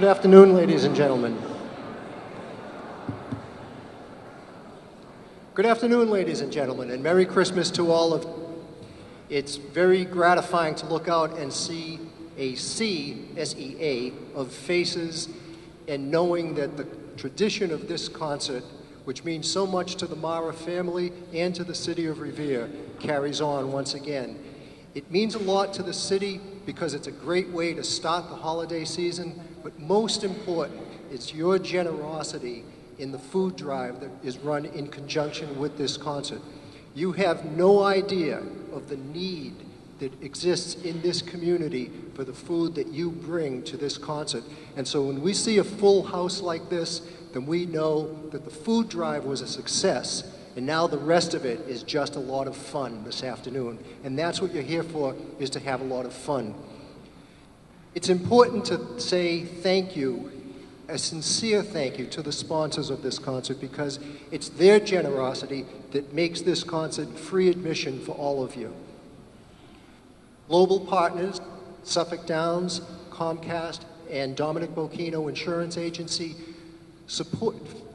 Good afternoon, ladies and gentlemen. Good afternoon, ladies and gentlemen, and Merry Christmas to all of you. It's very gratifying to look out and see a sea, S-E-A, of faces, and knowing that the tradition of this concert, which means so much to the Mara family and to the city of Revere, carries on once again. It means a lot to the city because it's a great way to start the holiday season, but most important, it's your generosity in the food drive that is run in conjunction with this concert. You have no idea of the need that exists in this community for the food that you bring to this concert. And so when we see a full house like this, then we know that the food drive was a success, and now the rest of it is just a lot of fun this afternoon. And that's what you're here for, is to have a lot of fun. It's important to say thank you, a sincere thank you to the sponsors of this concert, because it's their generosity that makes this concert free admission for all of you. Global partners, Suffolk Downs, Comcast, and Dominic Bocchino Insurance Agency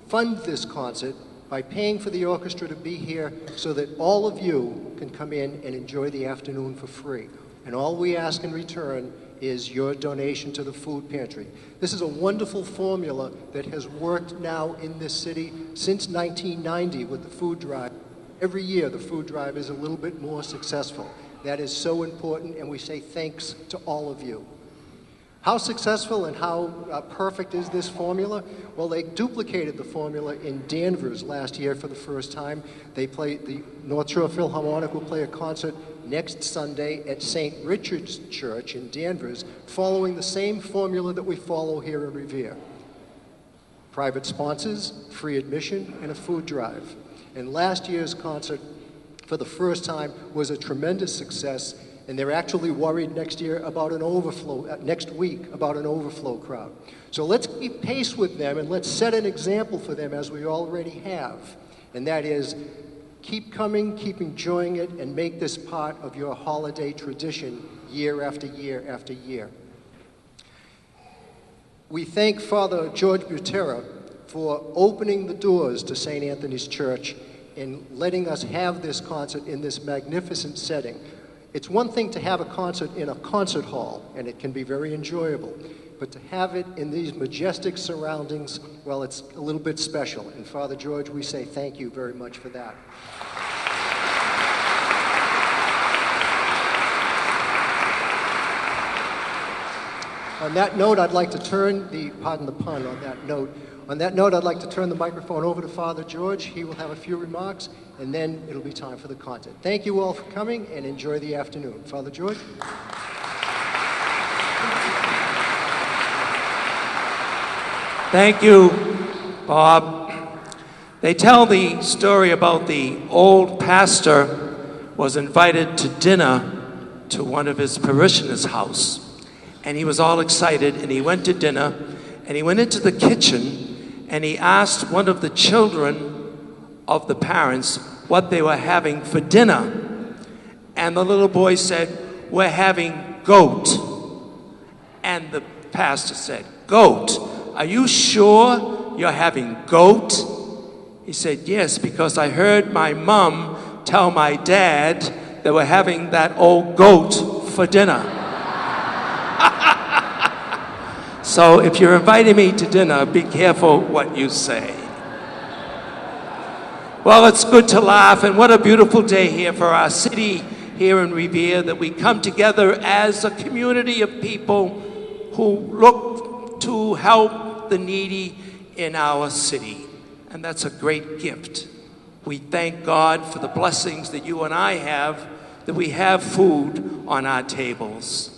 fund this concert by paying for the orchestra to be here so that all of you can come in and enjoy the afternoon for free. And all we ask in return is your donation to the food pantry. This is a wonderful formula that has worked now in this city since 1990 with the food drive. Every year the food drive is a little bit more successful. That is so important, and we say thanks to all of you. How successful and how perfect is this formula? Well, they duplicated the formula in Danvers last year for the first time. The North Shore Philharmonic will play a concert next Sunday at St. Richard's Church in Danvers, following the same formula that we follow here in Revere. Private sponsors, free admission, and a food drive. And last year's concert, for the first time, was a tremendous success, and they're actually worried next week about an overflow crowd. So let's keep pace with them, and let's set an example for them as we already have. And that is, keep coming, keep enjoying it, and make this part of your holiday tradition year after year after year. We thank Father George Butera for opening the doors to St. Anthony's Church and letting us have this concert in this magnificent setting. It's one thing to have a concert in a concert hall, and it can be very enjoyable, but to have it in these majestic surroundings, well, it's a little bit special. And Father George, we say thank you very much for that. On that note, I'd like to turn pardon the pun on that note, I'd like to turn the microphone over to Father George. He will have a few remarks, and then it'll be time for the concert. Thank you all for coming, and enjoy the afternoon. Father George? Thank you, Bob. They tell the story about the old pastor was invited to dinner to one of his parishioners' house. And he was all excited, and he went to dinner, and he went into the kitchen, and he asked one of the children of the parents what they were having for dinner. And the little boy said, "We're having goat." And the pastor said, "Goat? Are you sure you're having goat?" He said, "Yes, because I heard my mom tell my dad that we're having that old goat for dinner." So if you're inviting me to dinner, be careful what you say. Well, it's good to laugh, and what a beautiful day here for our city here in Revere, that we come together as a community of people who look to help the needy in our city. And that's a great gift. We thank God for the blessings that you and I have, that we have food on our tables.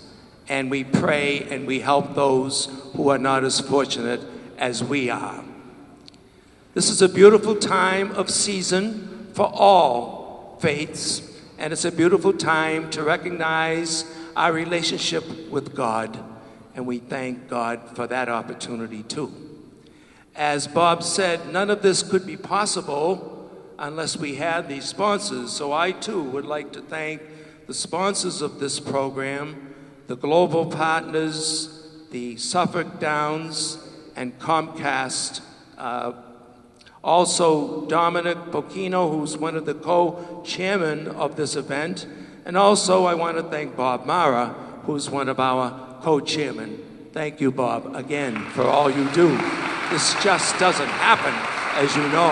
And we pray and we help those who are not as fortunate as we are. This is a beautiful time of season for all faiths, and it's a beautiful time to recognize our relationship with God, and we thank God for that opportunity too. As Bob said, none of this could be possible unless we had these sponsors, so I too would like to thank the sponsors of this program, the global partners, the Suffolk Downs, and Comcast. Also, Dominic Bocchino, who's one of the co-chairmen of this event. And also, I want to thank Bob Mara, who's one of our co-chairmen. Thank you, Bob, again, for all you do. This just doesn't happen, as you know.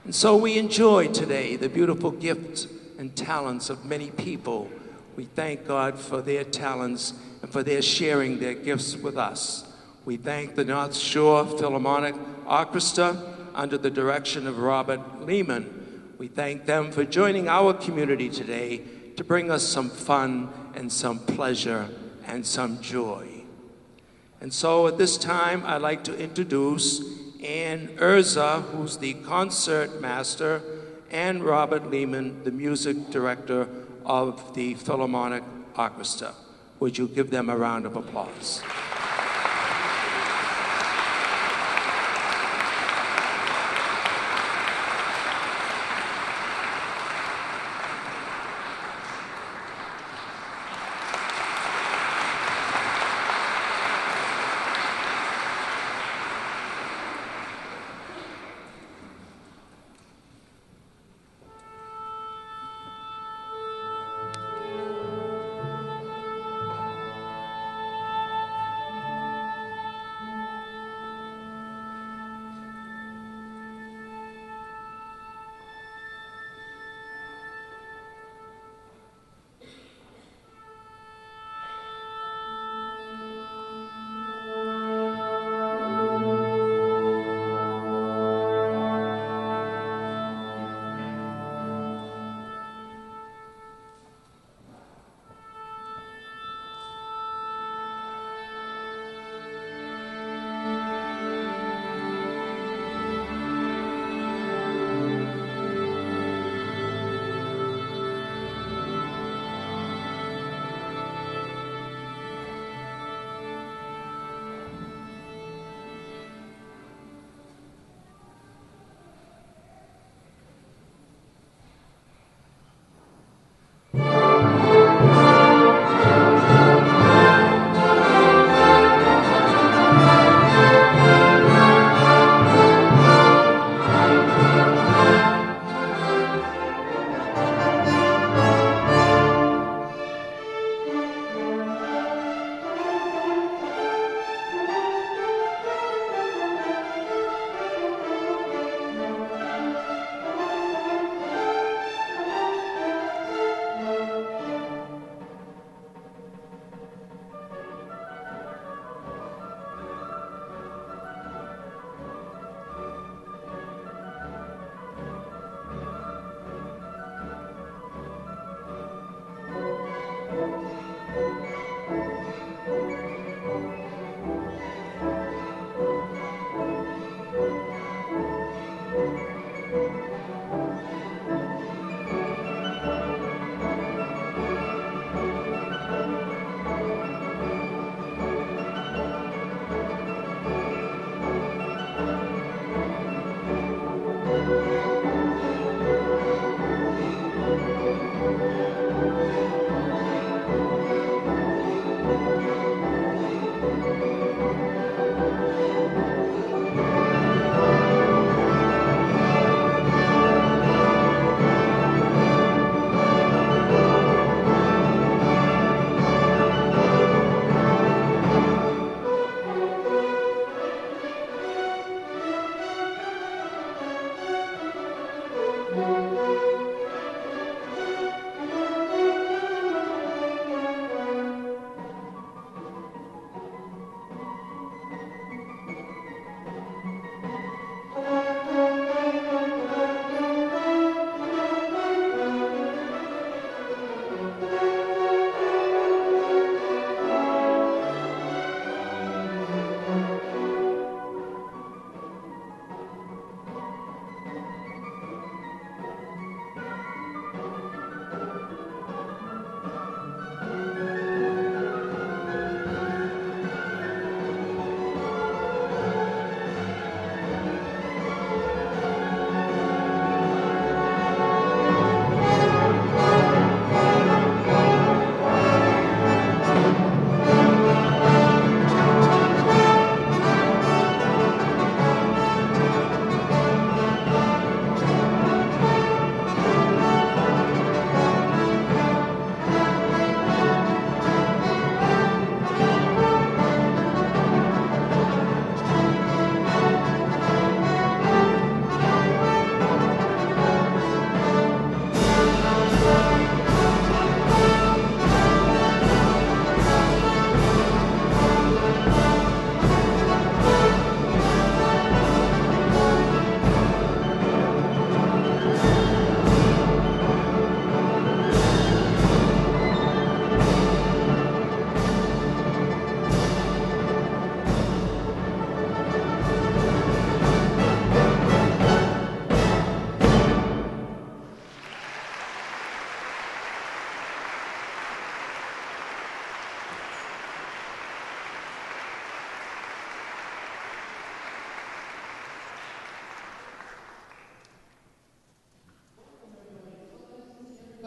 And so we enjoy today the beautiful gifts and talents of many people. We thank God for their talents and for their sharing their gifts with us. We thank the North Shore Philharmonic Orchestra under the direction of Robert Lehman. We thank them for joining our community today to bring us some fun and some pleasure and some joy. And so at this time, I'd like to introduce Ann Urza, who's the concert master, and Robert Lehman, the music director of the Philharmonic Orchestra. Would you give them a round of applause?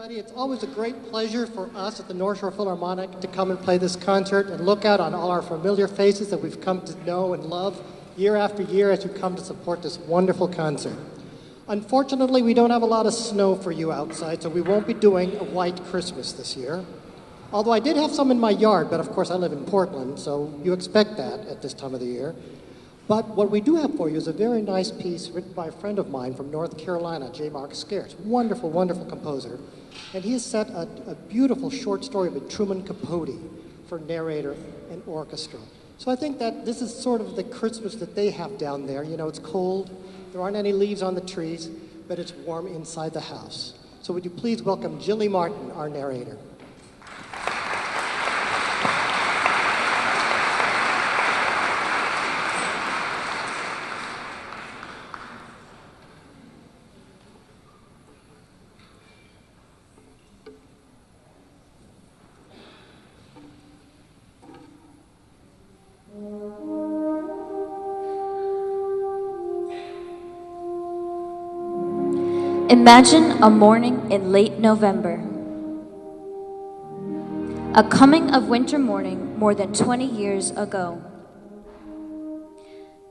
everybody. It's always a great pleasure for us at the North Shore Philharmonic to come and play this concert and look out on all our familiar faces that we've come to know and love year after year as you come to support this wonderful concert. Unfortunately, we don't have a lot of snow for you outside, so we won't be doing a white Christmas this year. Although I did have some in my yard, but of course I live in Portland, so you expect that at this time of the year. But what we do have for you is a very nice piece written by a friend of mine from North Carolina, J. Mark Scarce. Wonderful, wonderful composer. And he has set a beautiful short story by Truman Capote for narrator and orchestra. So I think that this is sort of the Christmas that they have down there. You know, it's cold, there aren't any leaves on the trees, but it's warm inside the house. So would you please welcome Jilly Martin, our narrator. Imagine a morning in late November. A coming of winter morning more than 20 years ago.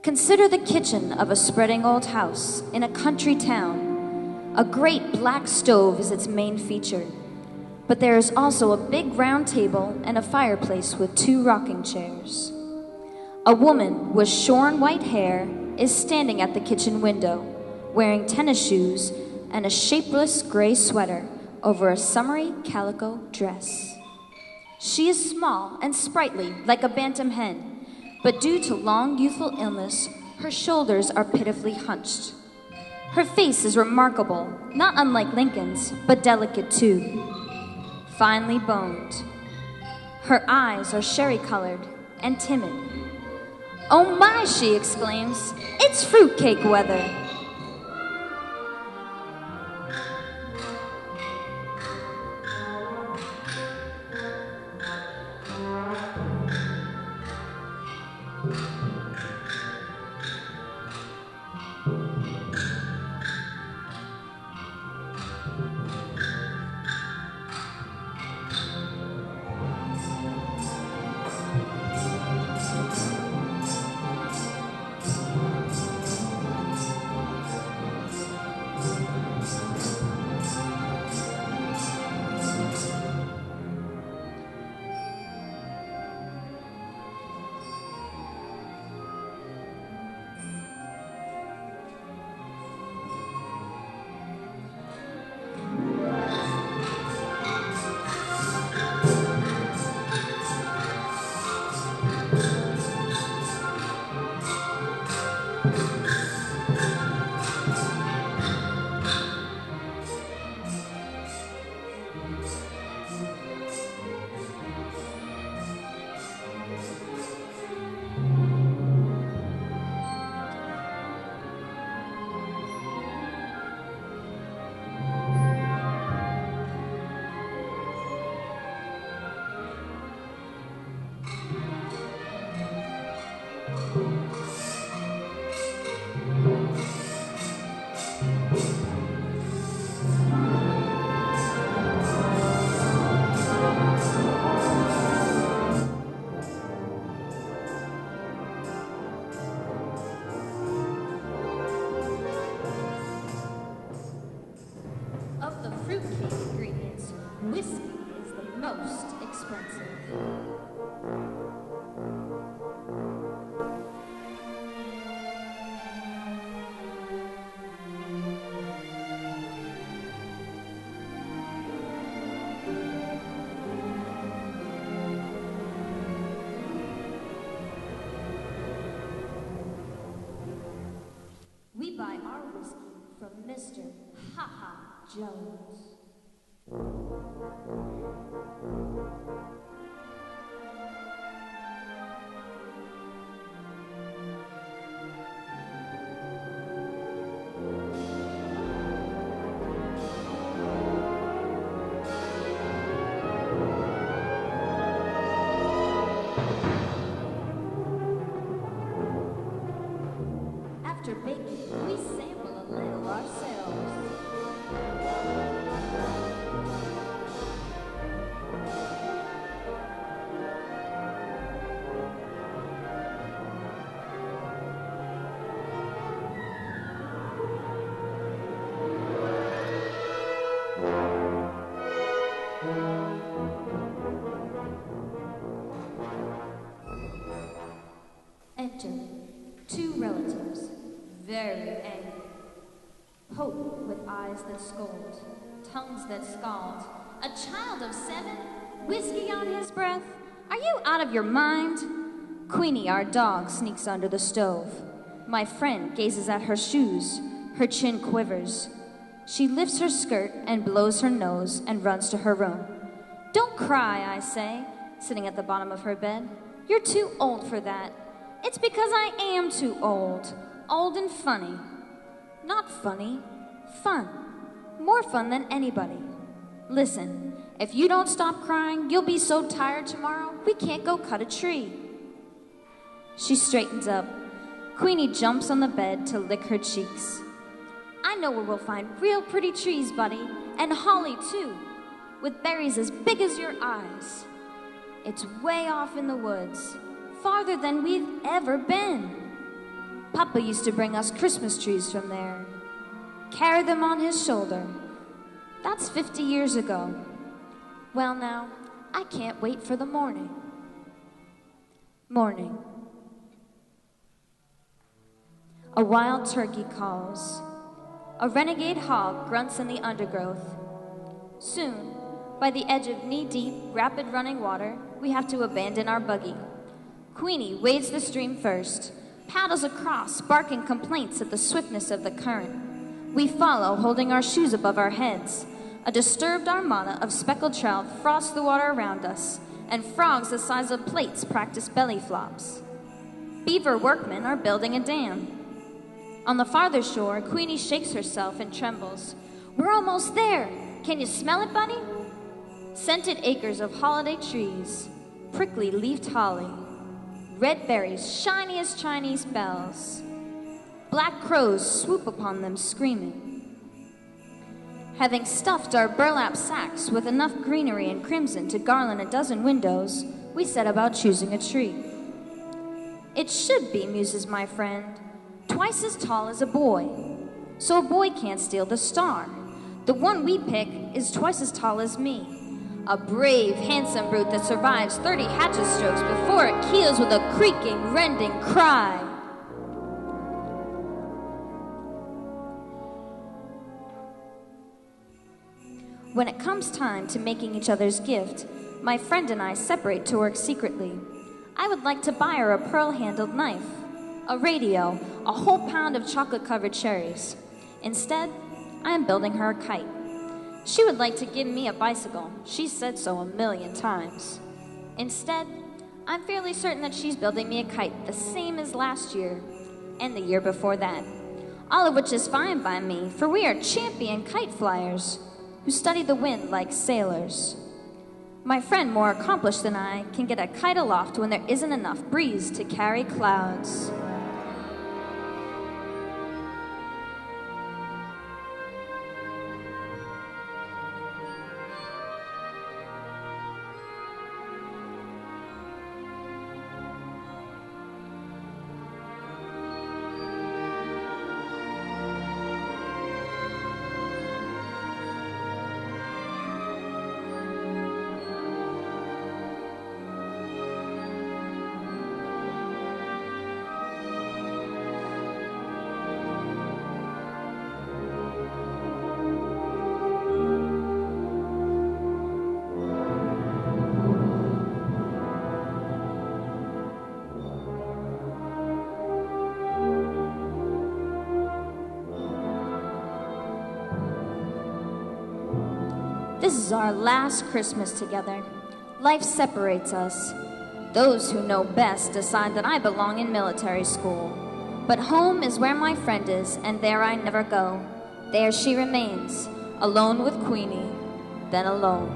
Consider the kitchen of a spreading old house in a country town. A great black stove is its main feature, but there is also a big round table and a fireplace with 2 rocking chairs. A woman with shorn white hair is standing at the kitchen window, wearing tennis shoes and a shapeless gray sweater over a summery calico dress. She is small and sprightly like a bantam hen, but due to long youthful illness, her shoulders are pitifully hunched. Her face is remarkable, not unlike Lincoln's, but delicate too, finely boned. Her eyes are sherry-colored and timid. "Oh my," she exclaims, "it's fruitcake weather." Of the fruitcake ingredients, whiskey is the most expensive. We buy our whiskey from Mr. Ha-Ha Jones. After baking, we sample a little ourselves. Enter two relatives, very angry. Pope with eyes that scold, tongues that scald, a child of 7, whiskey on his breath. Are you out of your mind? Queenie, our dog, sneaks under the stove. My friend gazes at her shoes. Her chin quivers. She lifts her skirt and blows her nose and runs to her room. Don't cry, I say, sitting at the bottom of her bed. You're too old for that. It's because I am too old. Old and funny. Not funny. Fun. More fun than anybody. Listen, if you don't stop crying, you'll be so tired tomorrow, we can't go cut a tree. She straightens up. Queenie jumps on the bed to lick her cheeks. I know where we'll find real pretty trees, buddy, and holly too, with berries as big as your eyes. It's way off in the woods, farther than we've ever been. Papa used to bring us Christmas trees from there, carry them on his shoulder. That's 50 years ago. Well now, I can't wait for the morning. Morning. A wild turkey calls. A renegade hog grunts in the undergrowth. Soon, by the edge of knee-deep, rapid-running water, we have to abandon our buggy. Queenie wades the stream first, paddles across, barking complaints at the swiftness of the current. We follow, holding our shoes above our heads. A disturbed armada of speckled trout frosts the water around us, and frogs the size of plates practice belly flops. Beaver workmen are building a dam. On the farther shore, Queenie shakes herself and trembles. We're almost there. Can you smell it, buddy? Scented acres of holiday trees, prickly leafed holly, red berries shiny as Chinese bells. Black crows swoop upon them screaming. Having stuffed our burlap sacks with enough greenery and crimson to garland a dozen windows, we set about choosing a tree. It should be, muses my friend, twice as tall as a boy, so a boy can't steal the star. The one we pick is twice as tall as me. A brave, handsome brute that survives 30 hatchet strokes before it keels with a creaking, rending cry. When it comes time to making each other's gift, my friend and I separate to work secretly. I would like to buy her a pearl-handled knife, a radio, a whole pound of chocolate-covered cherries. Instead, I am building her a kite. She would like to give me a bicycle. She's said so 1,000,000 times. Instead, I'm fairly certain that she's building me a kite the same as last year and the year before that. All of which is fine by me, for we are champion kite flyers who study the wind like sailors. My friend, more accomplished than I, can get a kite aloft when there isn't enough breeze to carry clouds. This is our last Christmas together. Life separates us. Those who know best decide that I belong in military school. But home is where my friend is, and there I never go. There she remains, alone with Queenie, then alone.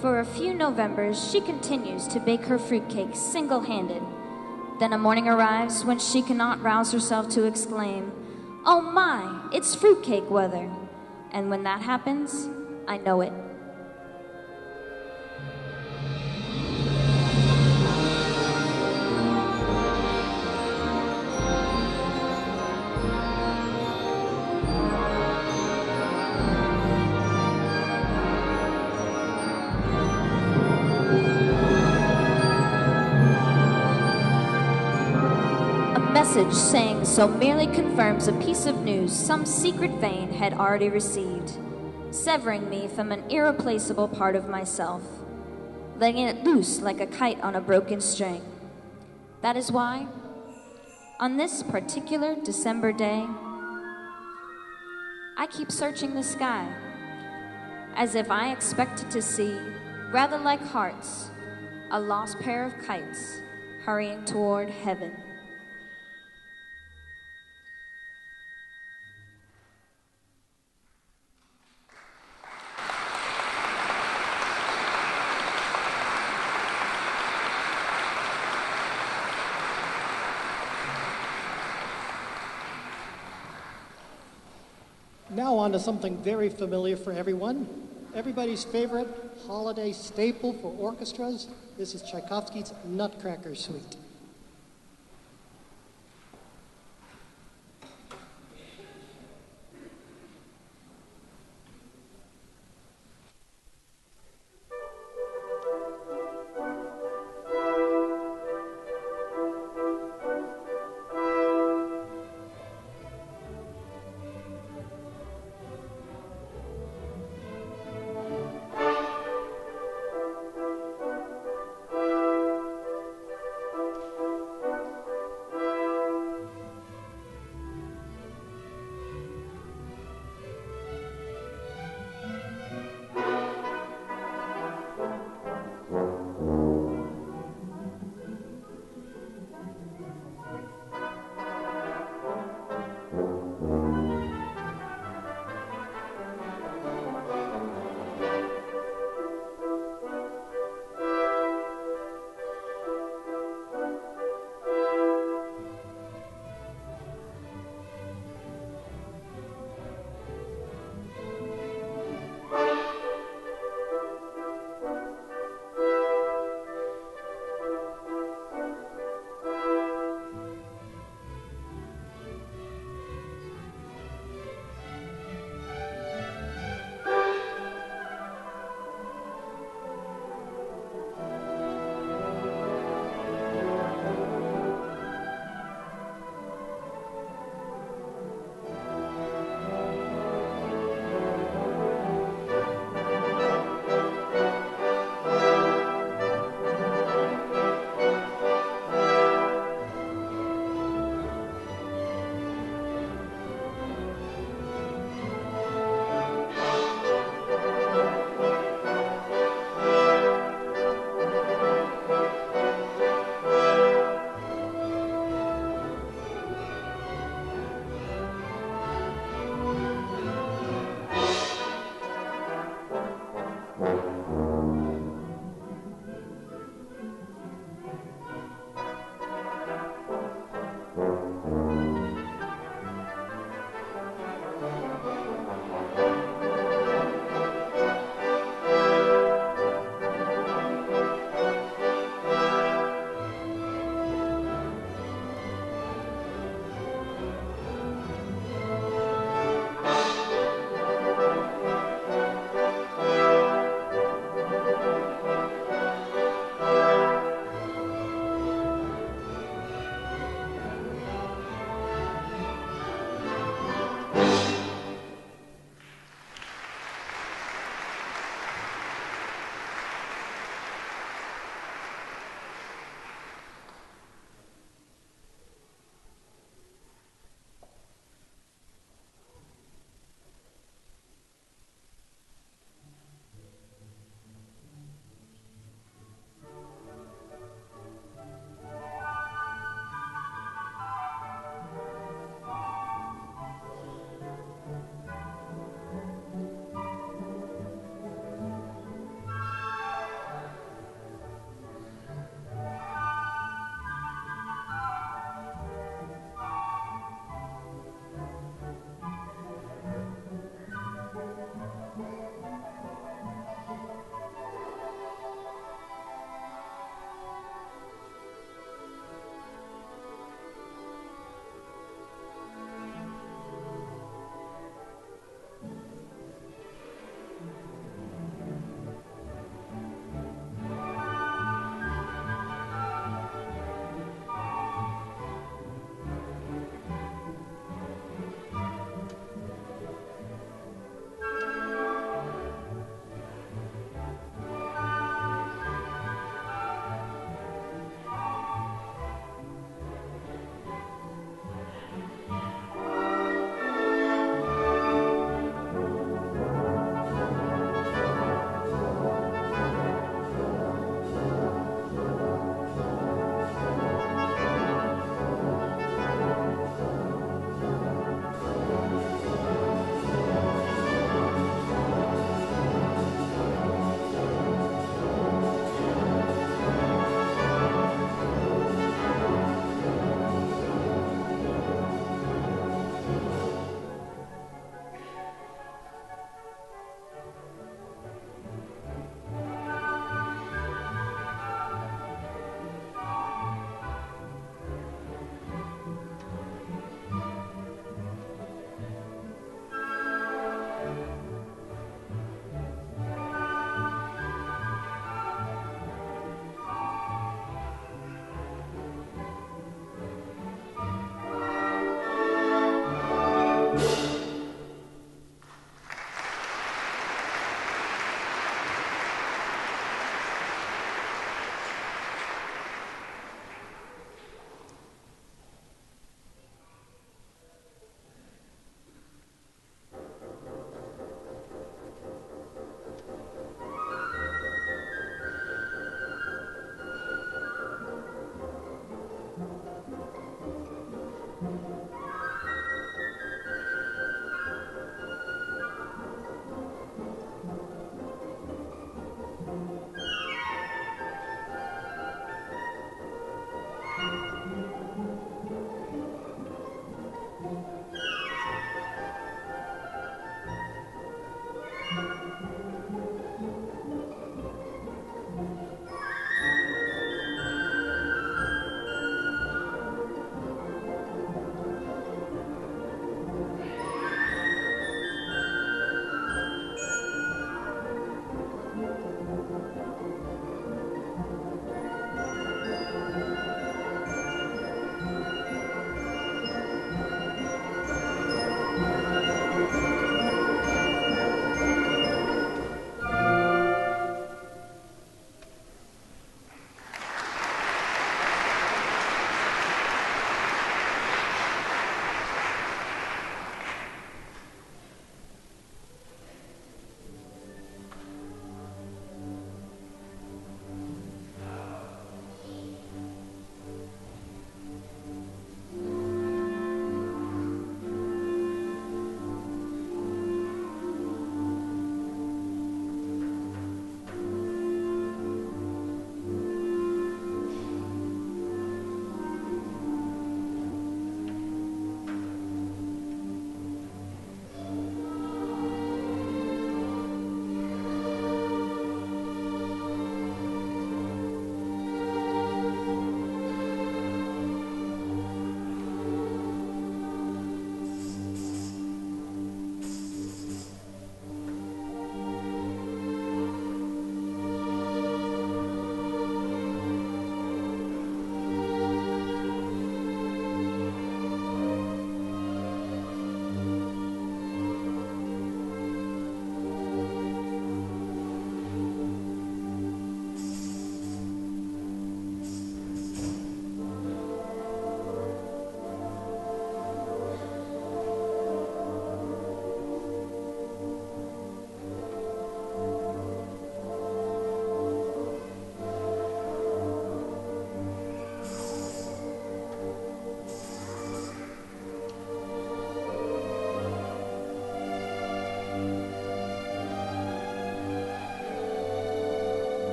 For a few Novembers, she continues to bake her fruitcake single-handed. Then a morning arrives when she cannot rouse herself to exclaim, "Oh my, it's fruitcake weather." And when that happens, I know it. A message saying so merely confirms a piece of news some secret vein had already received, severing me from an irreplaceable part of myself, letting it loose like a kite on a broken string. That is why, on this particular December day, I keep searching the sky, as if I expected to see, rather like hearts, a lost pair of kites hurrying toward heaven. Now on to something very familiar for everyone. Everybody's favorite holiday staple for orchestras. This is Tchaikovsky's Nutcracker Suite.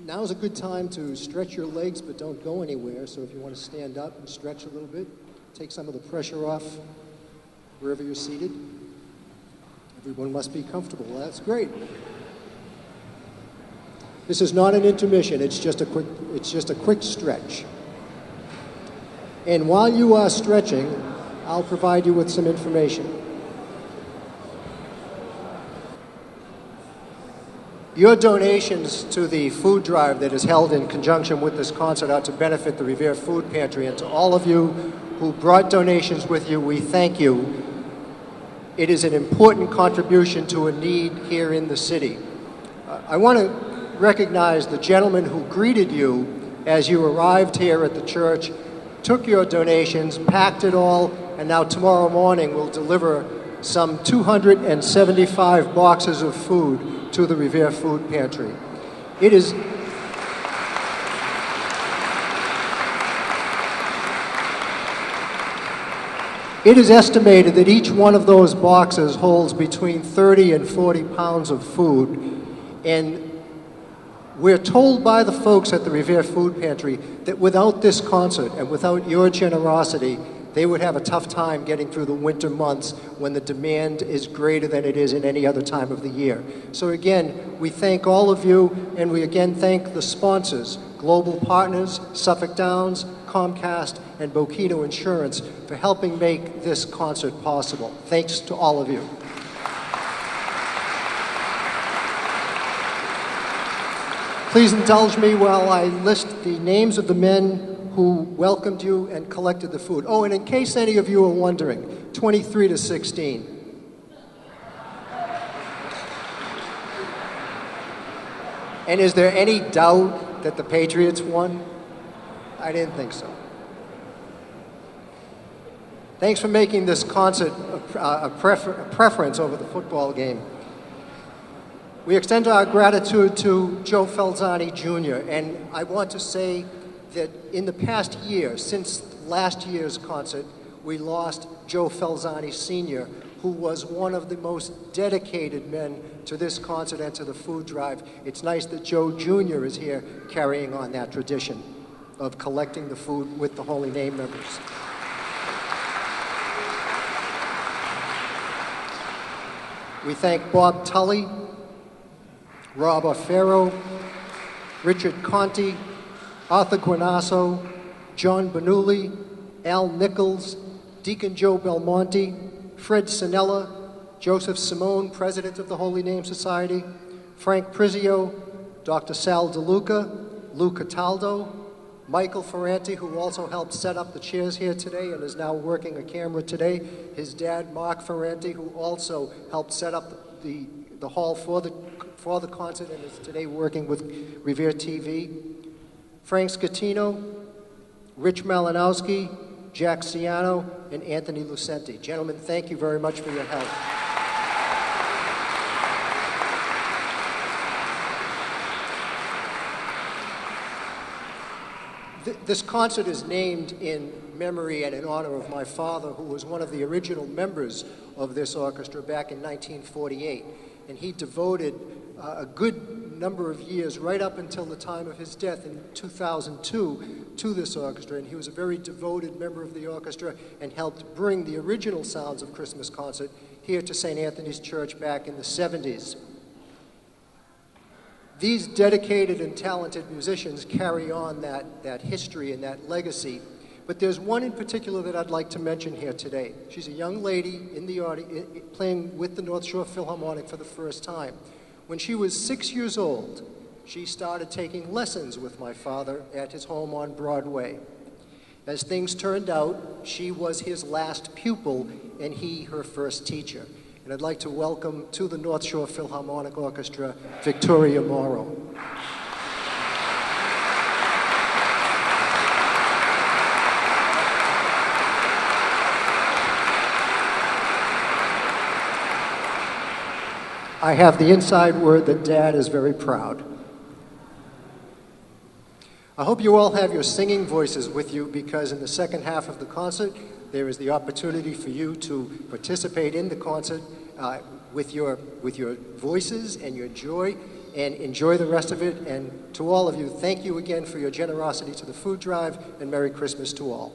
Now is a good time to stretch your legs, but don't go anywhere. So if you want to stand up and stretch a little bit, take some of the pressure off wherever you're seated. Everyone must be comfortable. That's great. This is not an intermission. It's just a quick stretch. And while you are stretching, I'll provide you with some information. Your donations to the food drive that is held in conjunction with this concert are to benefit the Revere Food Pantry. And to all of you who brought donations with you, we thank you. It is an important contribution to a need here in the city. I want to recognize the gentleman who greeted you as you arrived here at the church, took your donations, packed it all, and now tomorrow morning will deliver some 275 boxes of food to the Revere Food Pantry. It is estimated that each one of those boxes holds between 30 and 40 pounds of food, and we're told by the folks at the Revere Food Pantry that without this concert and without your generosity, they would have a tough time getting through the winter months when the demand is greater than it is in any other time of the year. So again, we thank all of you, and we again thank the sponsors, Global Partners, Suffolk Downs, Comcast, and Bokito Insurance for helping make this concert possible. Thanks to all of you. Please indulge me while I list the names of the men who welcomed you and collected the food. Oh, and in case any of you are wondering, 23 to 16. And is there any doubt that the Patriots won? I didn't think so. Thanks for making this concert a preference over the football game. We extend our gratitude to Joe Felzani Jr., and I want to say that in the past year, since last year's concert, we lost Joe Felzani Sr., who was one of the most dedicated men to this concert and to the food drive. It's nice that Joe Jr. is here carrying on that tradition of collecting the food with the Holy Name members. We thank Bob Tully, Rob O'Farrow, Richard Conti, Arthur Guanasso, John Bernoulli, Al Nichols, Deacon Joe Belmonte, Fred Sinella, Joseph Simone, President of the Holy Name Society, Frank Prizio, Dr. Sal DeLuca, Lou Cataldo, Michael Ferranti, who also helped set up the chairs here today and is now working a camera today, his dad, Mark Ferranti, who also helped set up the hall for the concert and is today working with Revere TV, Frank Scatino, Rich Malinowski, Jack Ciano, and Anthony Lucenti. Gentlemen, thank you very much for your help. This concert is named in memory and in honor of my father, who was one of the original members of this orchestra back in 1948. And he devoted a good number of years, right up until the time of his death in 2002, to this orchestra. And he was a very devoted member of the orchestra and helped bring the original sounds of Christmas concert here to St. Anthony's Church back in the 70s. These dedicated and talented musicians carry on that history and that legacy. But there's one in particular that I'd like to mention here today. She's a young lady in the audience playing with the North Shore Philharmonic for the first time. When she was 6 years old, she started taking lessons with my father at his home on Broadway. As things turned out, she was his last pupil and he her first teacher. And I'd like to welcome to the North Shore Philharmonic Orchestra, Victoria Morrow. I have the inside word that Dad is very proud. I hope you all have your singing voices with you, because in the second half of the concert, there is the opportunity for you to participate in the concert with your voices and your joy, and enjoy the rest of it. And to all of you, thank you again for your generosity to the food drive, and Merry Christmas to all.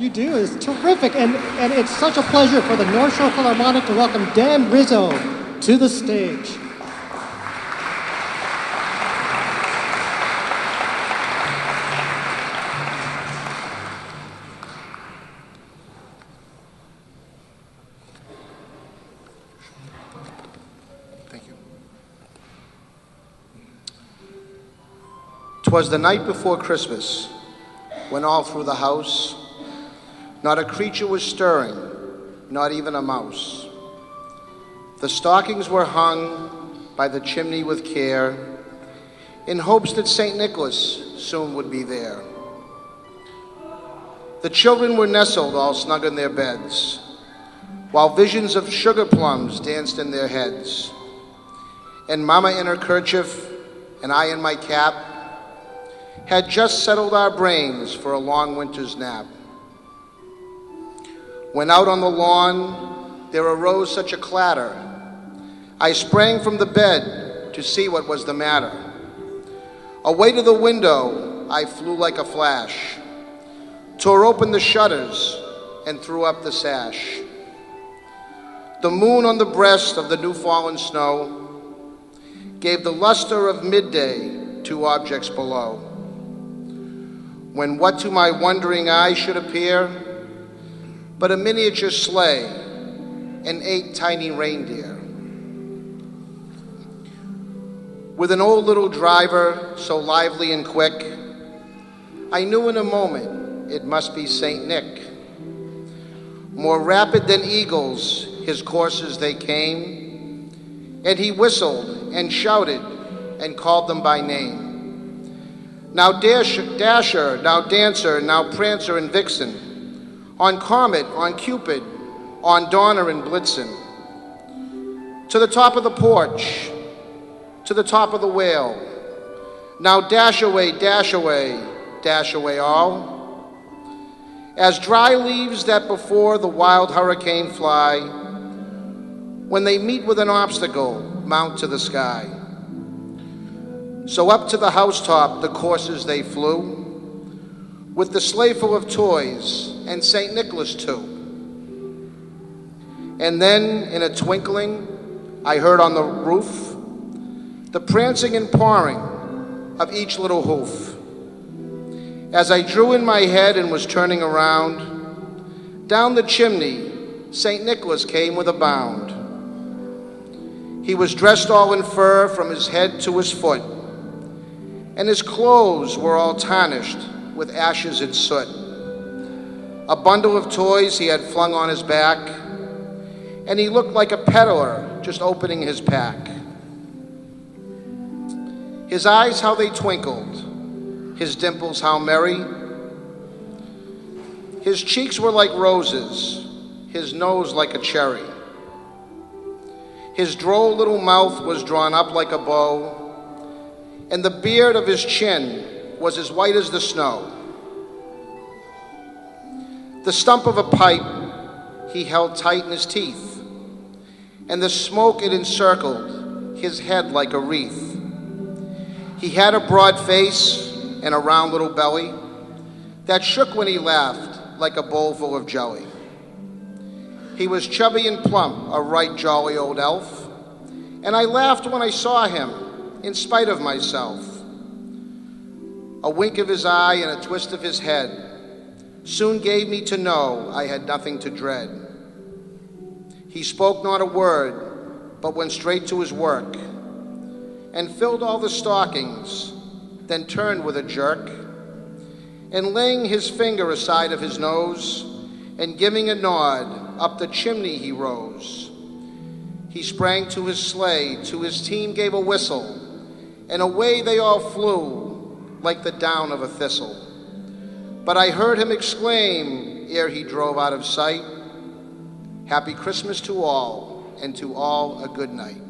You do. It's terrific. And it's such a pleasure for the North Shore Philharmonic to welcome Dan Rizzo to the stage. Thank you. 'Twas the night before Christmas, when all through the house not a creature was stirring, not even a mouse. The stockings were hung by the chimney with care, in hopes that St. Nicholas soon would be there. The children were nestled all snug in their beds, while visions of sugar plums danced in their heads. And Mama in her kerchief, and I in my cap, had just settled our brains for a long winter's nap. When out on the lawn there arose such a clatter, I sprang from the bed to see what was the matter. Away to the window I flew like a flash, tore open the shutters and threw up the sash. The moon on the breast of the new-fallen snow gave the luster of midday to objects below, when what to my wondering eye should appear but a miniature sleigh and 8 tiny reindeer. With an old little driver so lively and quick, I knew in a moment it must be Saint Nick. More rapid than eagles his coursers they came, and he whistled and shouted and called them by name. Now Dasher, now Dancer, now Prancer and Vixen, on Comet, on Cupid, on Donner and Blitzen. To the top of the porch, to the top of the whale. Now dash away, dash away, dash away all. As dry leaves that before the wild hurricane fly, when they meet with an obstacle, mount to the sky. So up to the housetop the coursers they flew, with the sleigh full of toys, and St. Nicholas too. And then, in a twinkling, I heard on the roof the prancing and pawing of each little hoof. As I drew in my head and was turning around, down the chimney St. Nicholas came with a bound. He was dressed all in fur from his head to his foot, and his clothes were all tarnished with ashes and soot. A bundle of toys he had flung on his back, and he looked like a peddler just opening his pack. His eyes, how they twinkled, his dimples, how merry. His cheeks were like roses, his nose like a cherry. His droll little mouth was drawn up like a bow, and the beard of his chin was as white as the snow. The stump of a pipe he held tight in his teeth, and the smoke it encircled his head like a wreath. He had a broad face and a round little belly that shook when he laughed like a bowl full of jelly. He was chubby and plump, a right jolly old elf, and I laughed when I saw him in spite of myself. A wink of his eye and a twist of his head soon gave me to know I had nothing to dread. He spoke not a word, but went straight to his work, and filled all the stockings, then turned with a jerk, and laying his finger aside of his nose, and giving a nod, up the chimney he rose. He sprang to his sleigh, to his team gave a whistle, and away they all flew like the down of a thistle. But I heard him exclaim, ere he drove out of sight, "Happy Christmas to all, and to all a good night."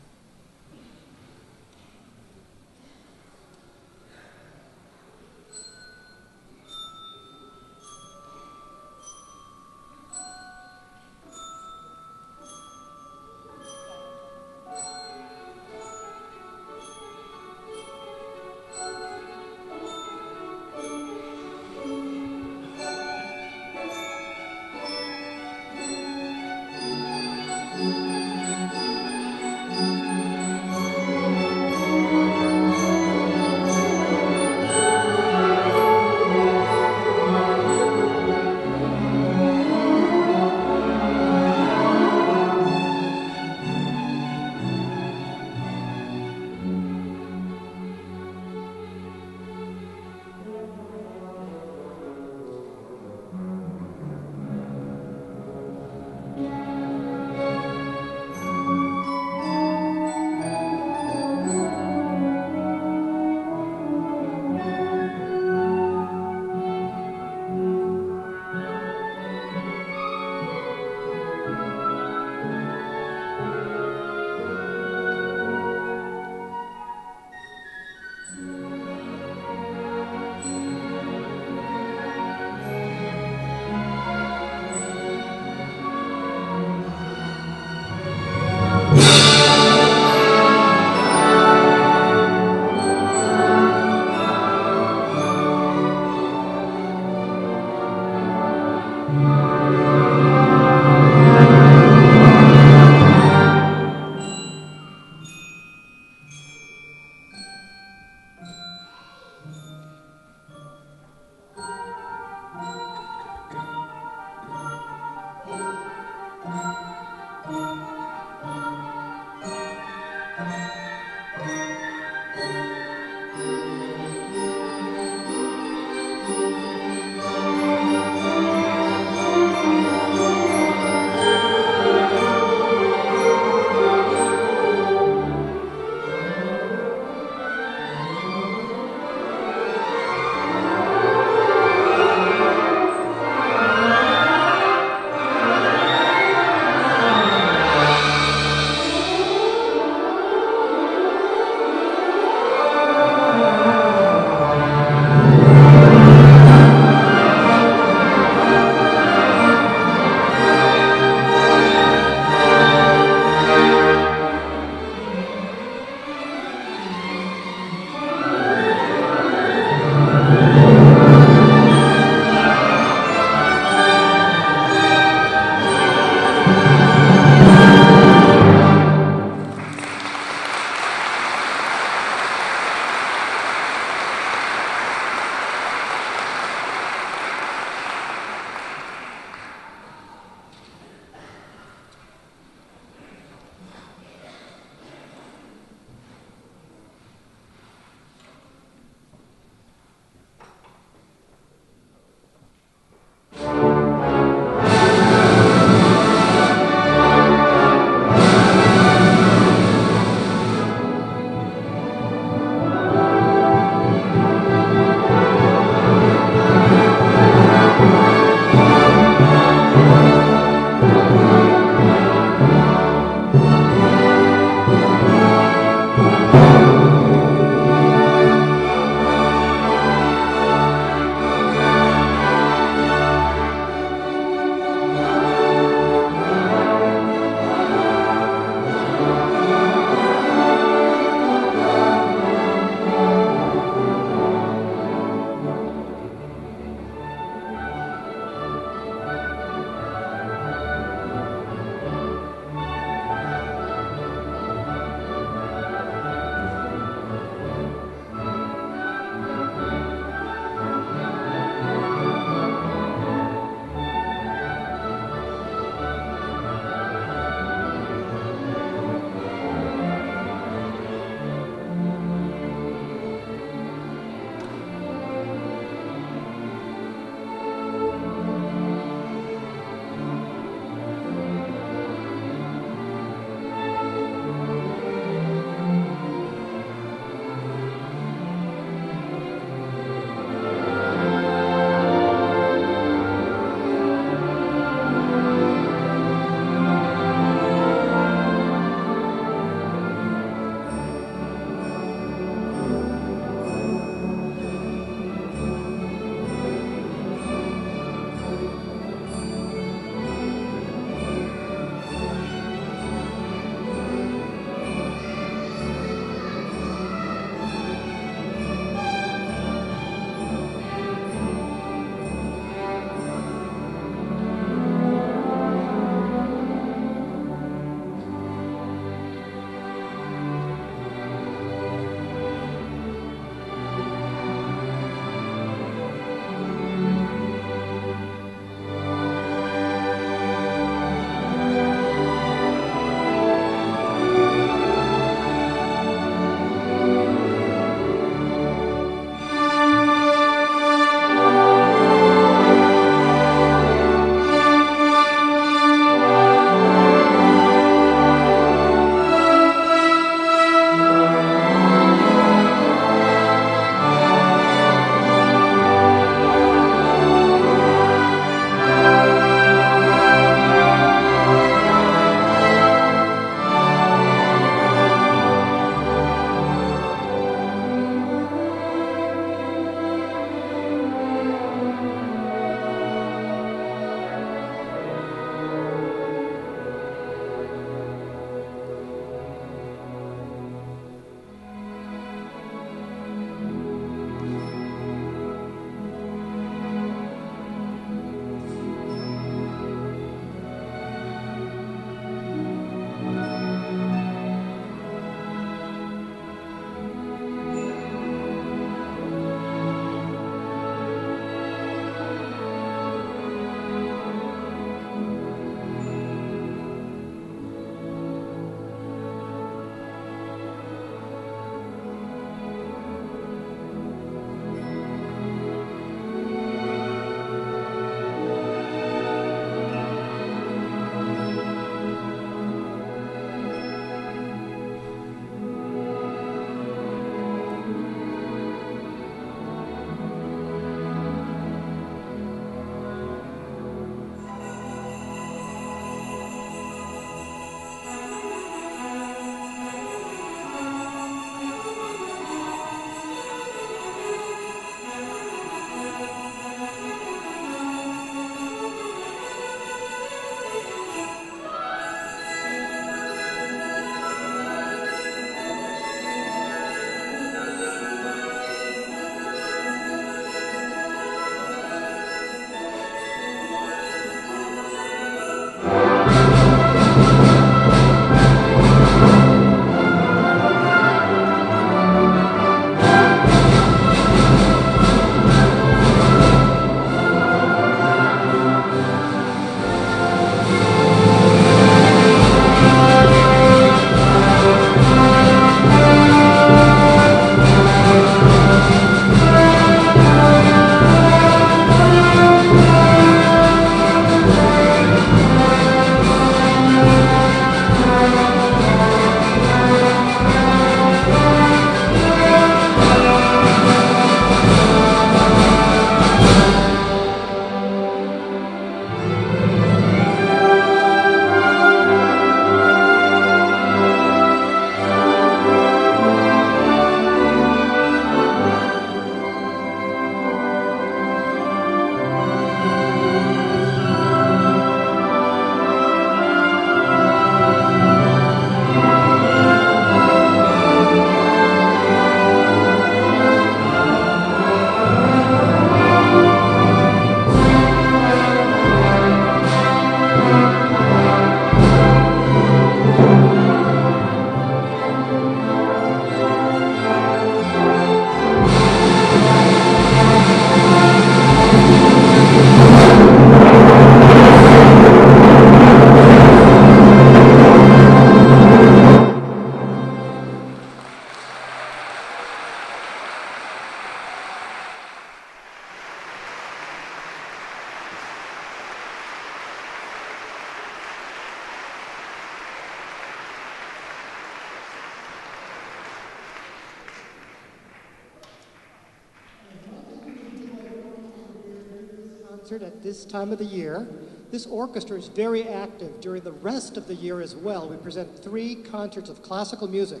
concert at this time of the year. This orchestra is very active during the rest of the year as well. We present 3 concerts of classical music,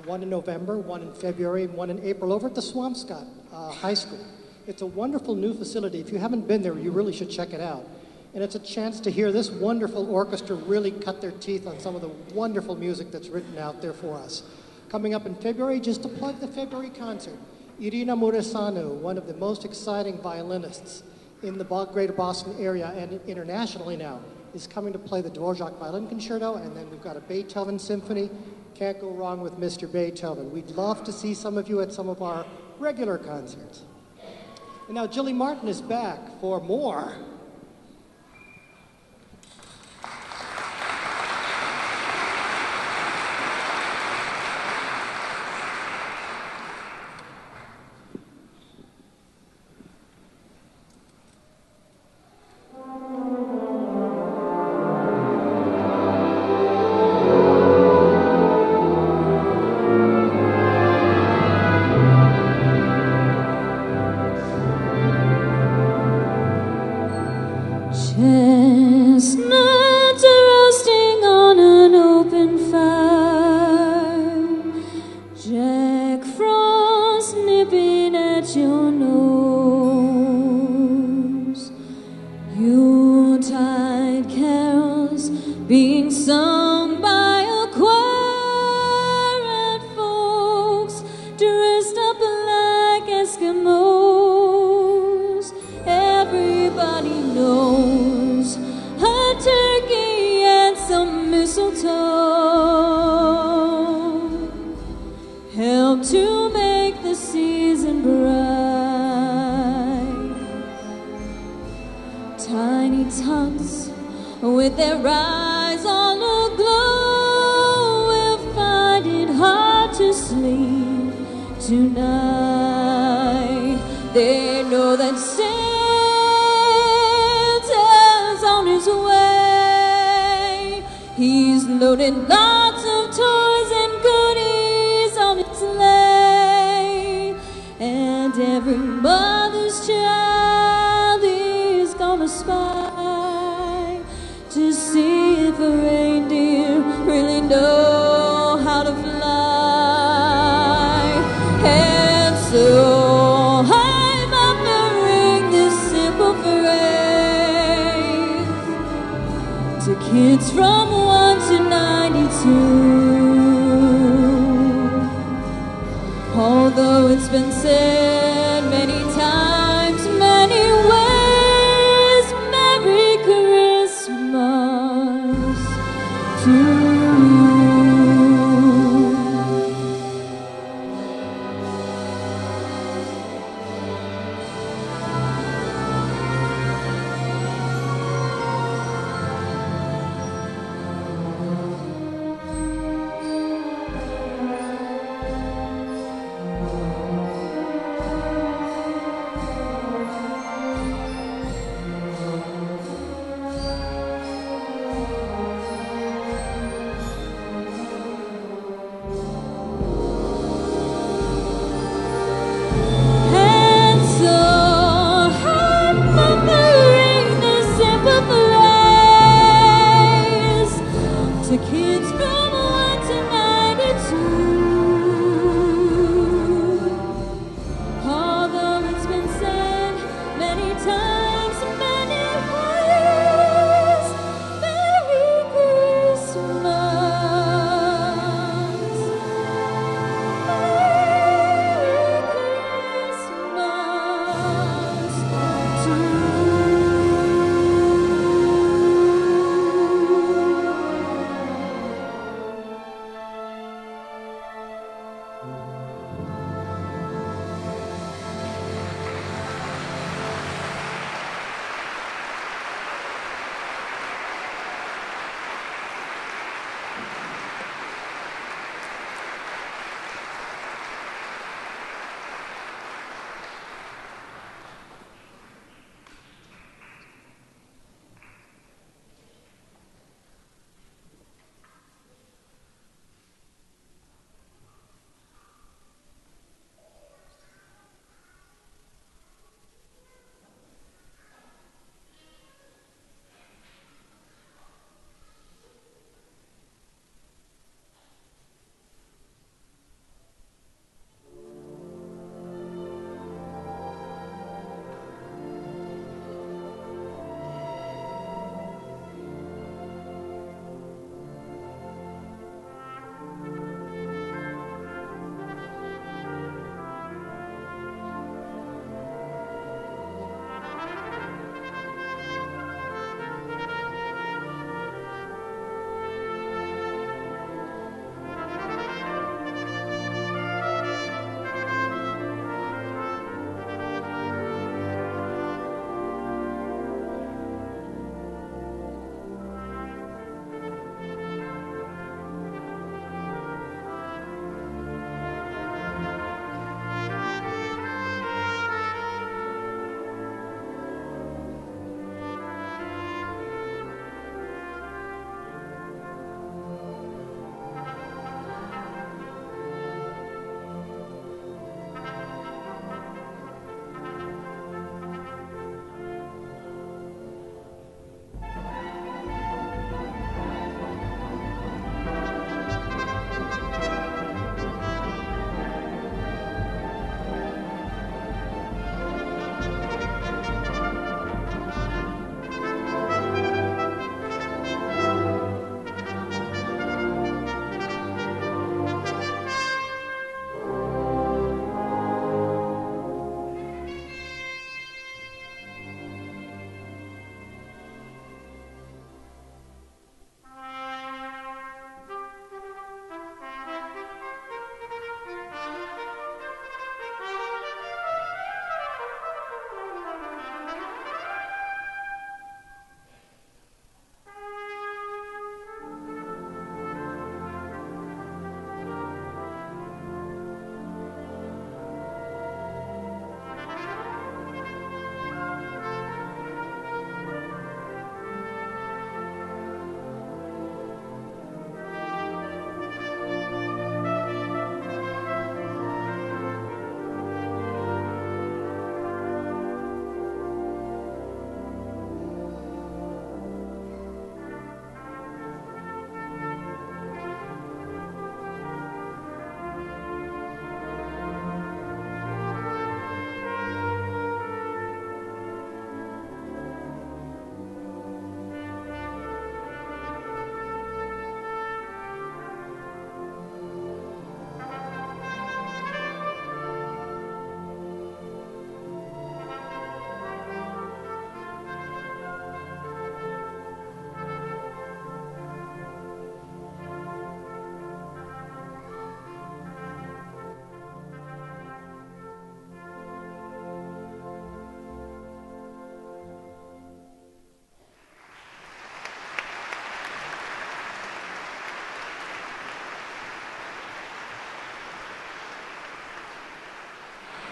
one in November, one in February, and one in April over at the Swampscott High School. It's a wonderful new facility. If you haven't been there, you really should check it out. And it's a chance to hear this wonderful orchestra really cut their teeth on some of the wonderful music that's written out there for us. Coming up in February, just to plug the February concert, Irina Muresanu, one of the most exciting violinists in the greater Boston area and internationally now, is coming to play the Dvorak Violin Concerto, and then we've got a Beethoven Symphony. Can't go wrong with Mr. Beethoven. We'd love to see some of you at some of our regular concerts. And now Jilly Martin is back for more. Chestnuts are roasting on an open fire. Jack Frost nipping at your nose. Yuletide carols being sung by a choir and folks dressed up like Eskimos. Everybody knows a turkey and some mistletoe help to make the season bright. Tiny tots with their eyes all aglow will find it hard to sleep tonight. They know that Santa's on his way. He's loaded lots of toys and goodies on his sleigh, and every mother's child is gonna spy to see if a reindeer really know how to fly. And so I'm offering this simple phrase to kids from 1 to 92. Although it's been said many times, many ways, Merry Christmas to you.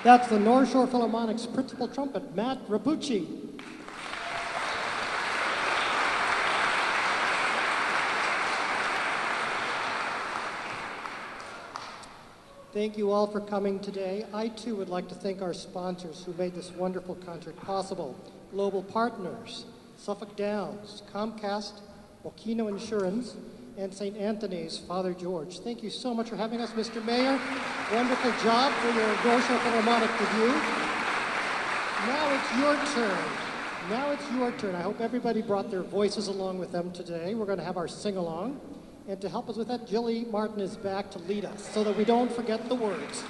That's the North Shore Philharmonic's principal trumpet, Matt Rabucci. Thank you all for coming today. I too would like to thank our sponsors who made this wonderful concert possible. Global Partners, Suffolk Downs, Comcast, Bocchino Insurance, and St. Anthony's Father George. Thank you so much for having us, Mr. Mayor. Wonderful job for your North Shore Philharmonic review. Now it's your turn. Now it's your turn. I hope everybody brought their voices along with them today. We're going to have our sing-along. And to help us with that, Jilly Martin is back to lead us so that we don't forget the words.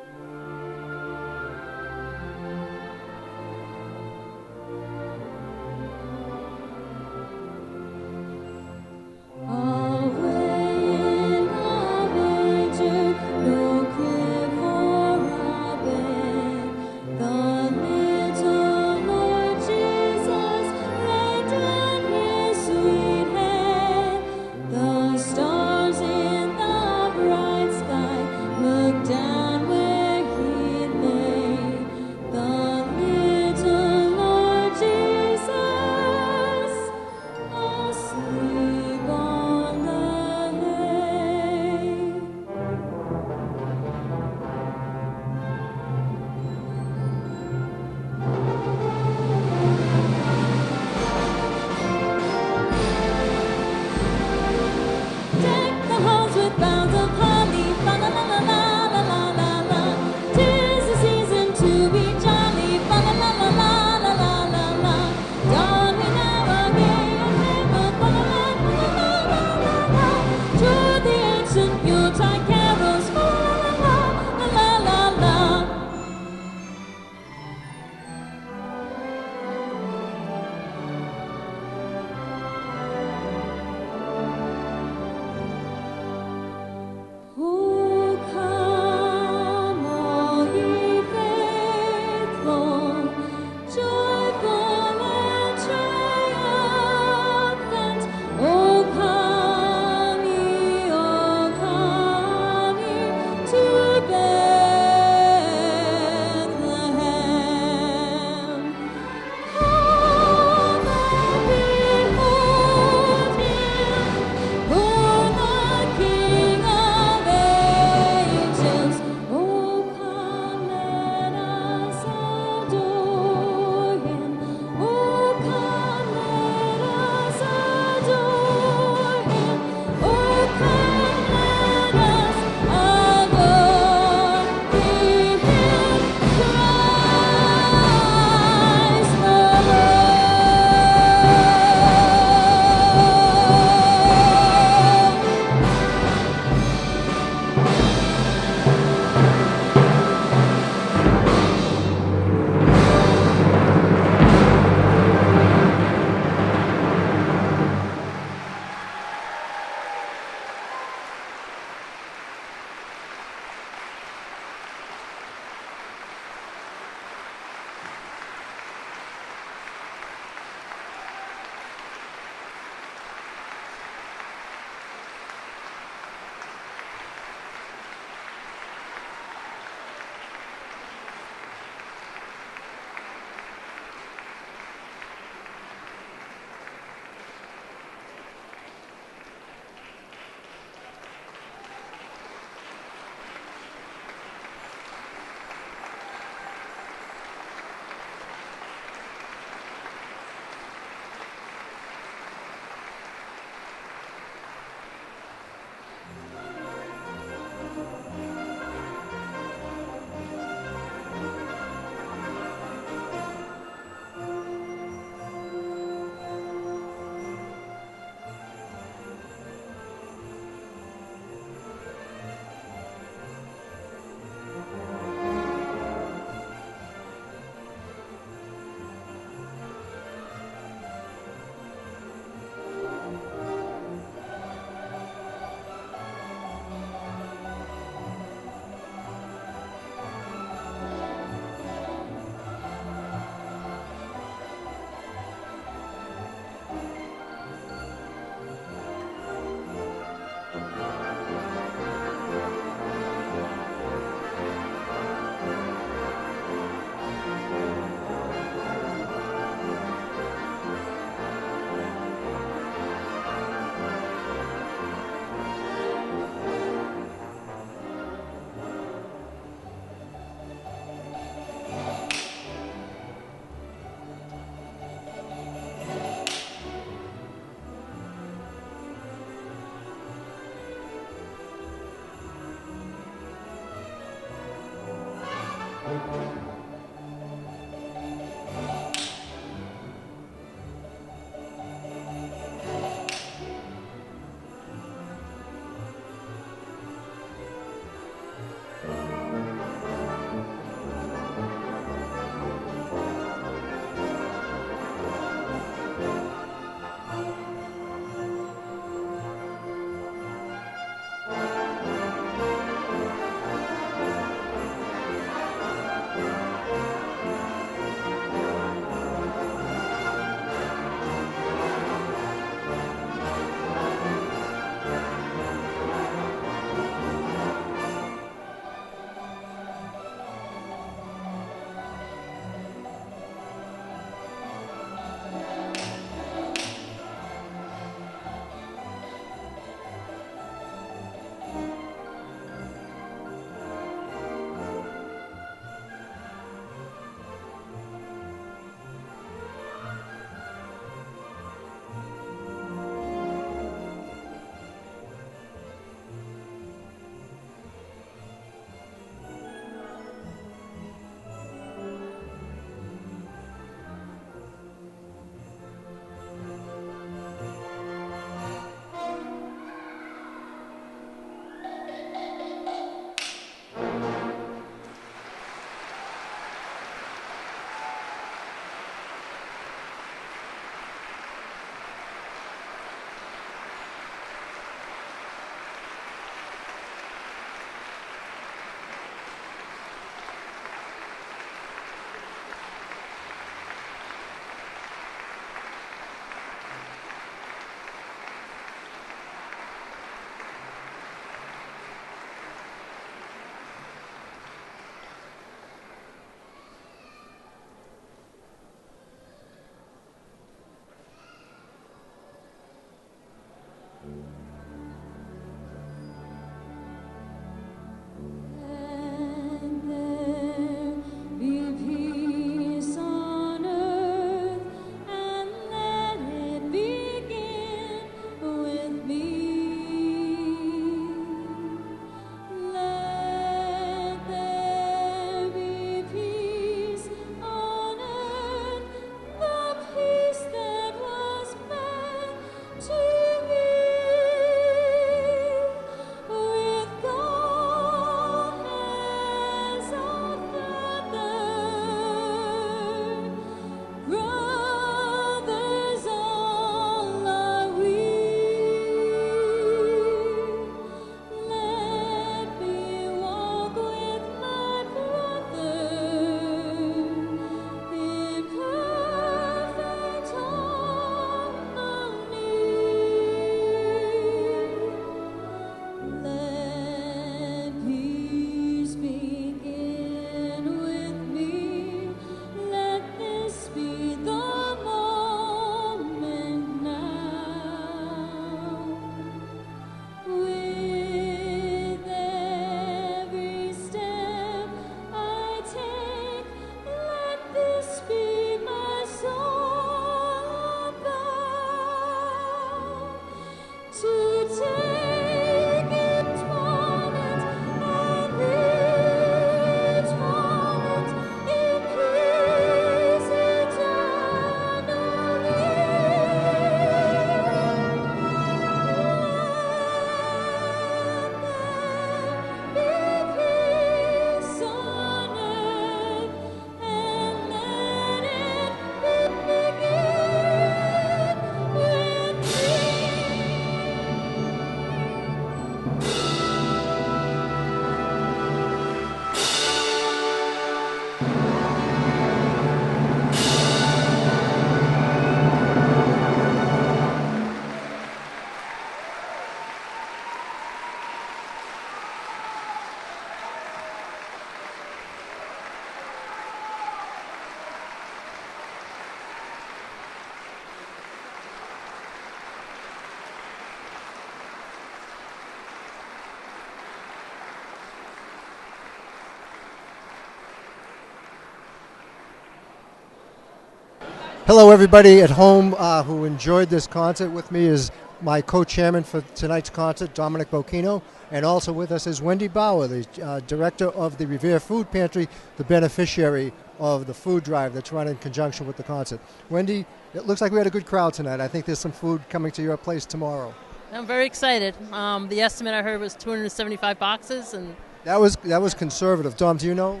Hello, everybody at home who enjoyed this concert with me is my co-chairman for tonight's concert, Dominic Bocchino. And also with us is Wendy Bauer, the director of the Revere Food Pantry, the beneficiary of the food drive that's run in conjunction with the concert. Wendy, it looks like we had a good crowd tonight. I think there's some food coming to your place tomorrow. I'm very excited. The estimate I heard was 275 boxes, and That was conservative. Dom, do you know?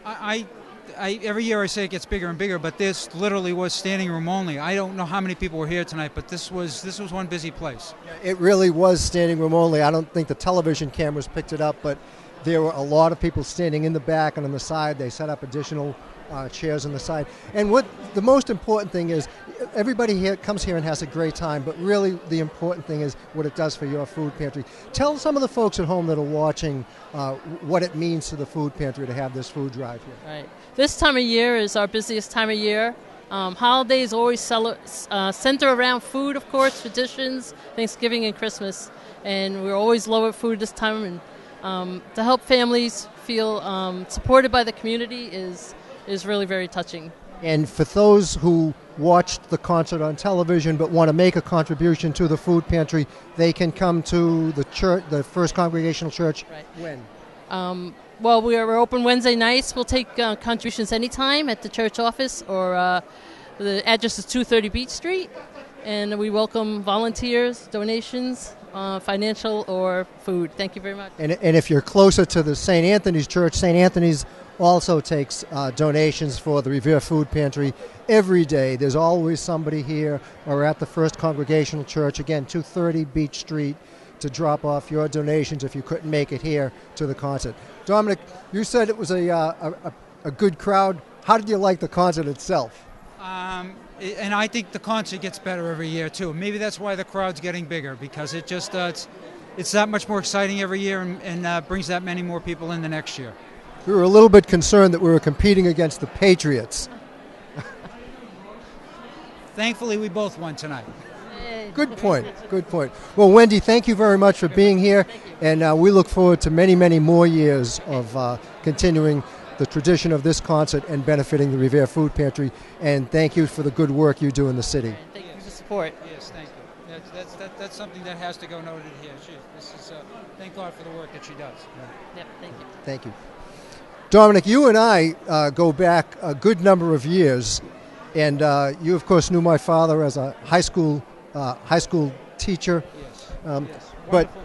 I every year I say it gets bigger and bigger, but this literally was standing room only. I don't know how many people were here tonight, but this was one busy place. It really was standing room only. I don't think the television cameras picked it up, but there were a lot of people standing in the back and on the side. They set up additional chairs on the side. And what the most important thing is, everybody here comes here and has a great time, but really the important thing is what it does for your food pantry. Tell some of the folks at home that are watching what it means to the food pantry to have this food drive here. right. This time of year is our busiest time of year. Holidays always center around food, of course, traditions, Thanksgiving and Christmas, and we're always low at food this time. And to help families feel supported by the community is really very touching. And for those who watched the concert on television but want to make a contribution to the food pantry, they can come to the church, the First Congregational Church. Right. When? Well, we're open Wednesday nights. We'll take contributions anytime at the church office, or the address is 230 Beach Street, and we welcome volunteers, donations, financial or food. Thank you very much. And if you're closer to the St. Anthony's Church, St. Anthony's also takes donations for the Revere Food Pantry every day. There's always somebody here or at the First Congregational Church, again, 230 Beach Street, to drop off your donations if you couldn't make it here to the concert. Dominic, you said it was a good crowd. How did you like the concert itself? And I think the concert gets better every year too. Maybe that's why the crowd's getting bigger, because it just it's that much more exciting every year, and brings that many more people in the next year. We were a little bit concerned that we were competing against the Patriots. Thankfully, we both won tonight. Good point. Good point. Well, Wendy, thank you very much for being here, and we look forward to many, many more years of continuing the tradition of this concert and benefiting the Revere Food Pantry. And thank you for the good work you do in the city. Thank you for the support. Yes, thank you. That's something that has to go noted here. Thank God for the work that she does. Yep, thank you. Thank you. Dominic, you and I go back a good number of years, and you, of course, knew my father as a high school teacher. Yes. But Wonderful